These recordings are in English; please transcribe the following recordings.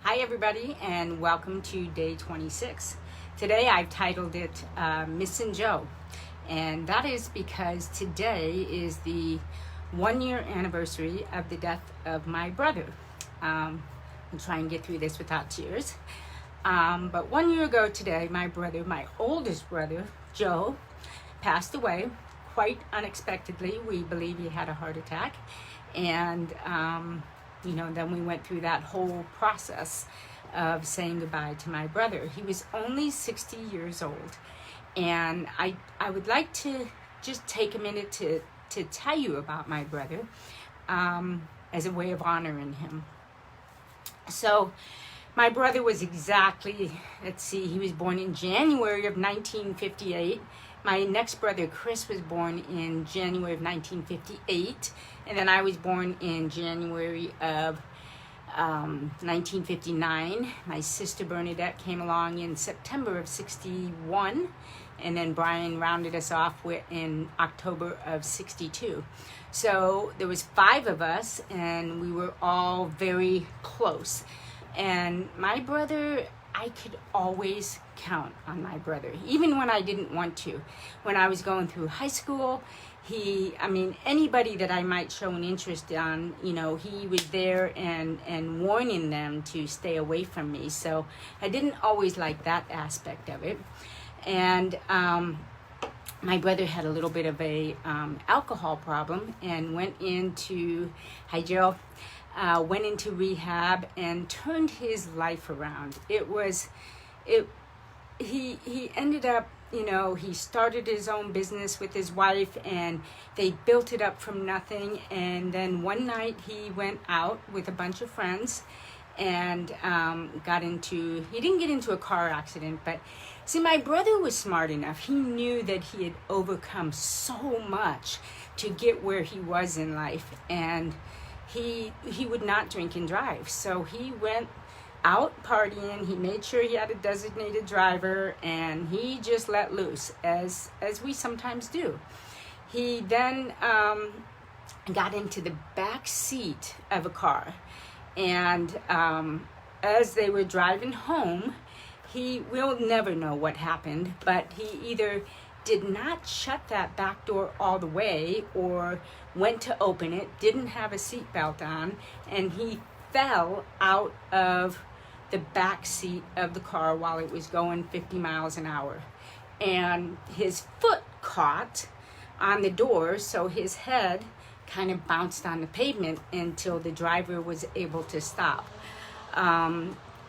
Hi everybody, and welcome to day 26. Today I've titled it Missin' Joe, and that is because today is the 1-year anniversary of the death of my brother. I'll try and get through this without tears. But 1 year ago today, my brother, my oldest brother, Joe, passed away quite unexpectedly. We believe he had a heart attack, and then we went through that whole process of saying goodbye to my brother. He was only 60 years old, and I would like to just take a minute to tell you about my brother as a way of honoring him. So my brother was exactly, he was born in January of 1958. My next brother, Chris, was born in January of 1958, and then I was born in January of 1959. My sister Bernadette came along in September of 61, and then Brian rounded us off in October of 62. So there was 5 of us, and we were all very close. And my brother, I could always count on my brother, even when I didn't want to. When I was going through high school, anybody that I might show an interest on, he was there and warning them to stay away from me. So I didn't always like that aspect of it. And my brother had a little bit of a alcohol problem and went into rehab and turned his life around. He ended up, he started his own business with his wife, and they built it up from nothing. And then one night he went out with a bunch of friends and he didn't get into a car accident, but see, my brother was smart enough. He knew that he had overcome so much to get where he was in life, and he would not drink and drive. So he went out partying. He made sure he had a designated driver, and he just let loose, as we sometimes do. He then got into the back seat of a car, and as they were driving home, we'll never know what happened, but he either did not shut that back door all the way or went to open it, didn't have a seatbelt on, and he fell out of the back seat of the car while it was going 50 miles an hour. And his foot caught on the door, so his head kind of bounced on the pavement until the driver was able to stop.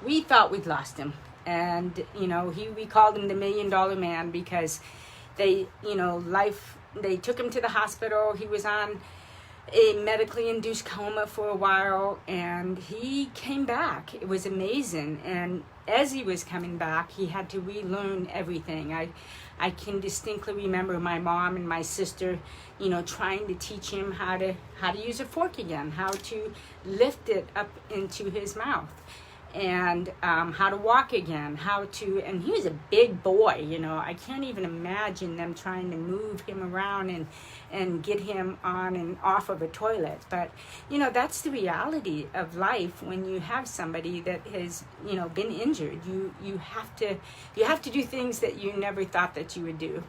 We thought we'd lost him. And, we called him the $1 Million Man because they took him to the hospital. He was on a medically induced coma for a while, and he came back. It was amazing. And as he was coming back, he had to relearn everything. I can distinctly remember my mom and my sister, trying to teach him how to use a fork again, how to lift it up into his mouth, and how to walk again, and he was a big boy, I can't even imagine them trying to move him around and get him on and off of a toilet. But, that's the reality of life when you have somebody that has, been injured. You have to do things that you never thought that you would do.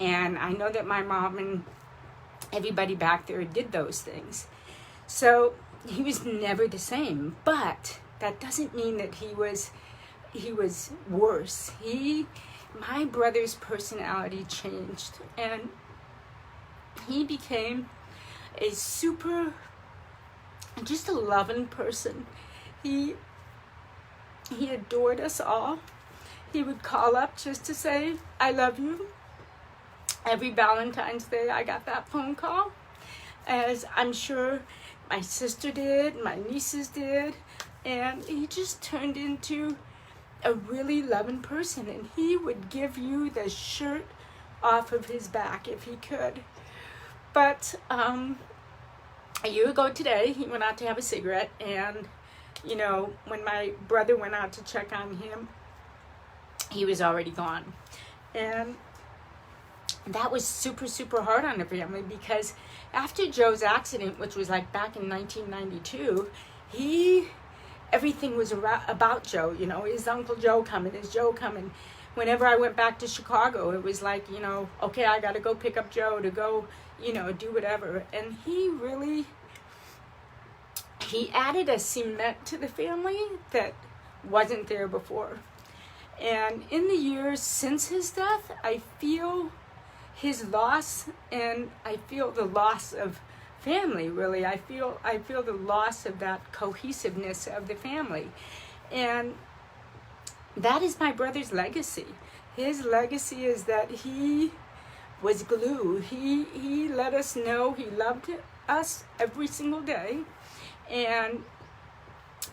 And I know that my mom and everybody back there did those things. So he was never the same, but that doesn't mean that he was worse. My brother's personality changed, and he became just a loving person. He adored us all. He would call up just to say, "I love you." Every Valentine's Day, I got that phone call, as I'm sure my sister did, my nieces did. And he just turned into a really loving person, and he would give you the shirt off of his back if he could. But a year ago today, he went out to have a cigarette, and when my brother went out to check on him, he was already gone. And that was super, super hard on the family, because after Joe's accident, which was like back in 1992, everything was about Joe. You know, is Uncle Joe coming? Is Joe coming? Whenever I went back to Chicago, it was like, you know, okay, I got to go pick up Joe to go, you know, do whatever. And he added a cement to the family that wasn't there before. And in the years since his death, I feel his loss, and I feel the loss of family, really. I feel the loss of that cohesiveness of the family. And that is my brother's legacy. His legacy is that he was glue. He let us know he loved us every single day. And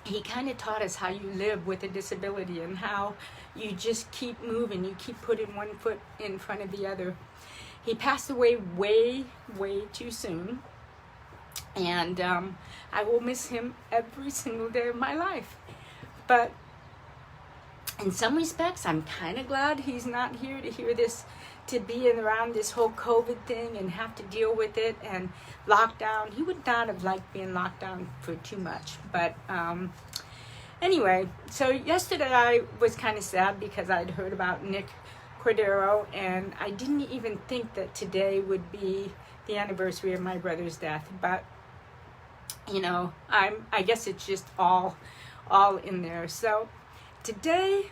he kind of taught us how you live with a disability and how you just keep moving. You keep putting one foot in front of the other. He passed away way, way too soon. And I will miss him every single day of my life. But in some respects, I'm kind of glad he's not here to hear this, to be around this whole COVID thing and have to deal with it and lockdown. He would not have liked being locked down for too much. But anyway, so yesterday I was kind of sad because I'd heard about Nick Cordero, and I didn't even think that today would be the anniversary of my brother's death. But you know, I guess it's just all in there. So today,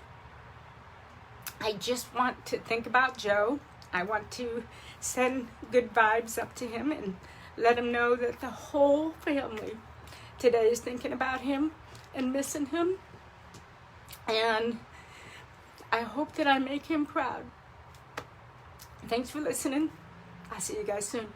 I just want to think about Joe. I want to send good vibes up to him and let him know that the whole family today is thinking about him and missing him. And I hope that I make him proud. Thanks for listening. I'll see you guys soon.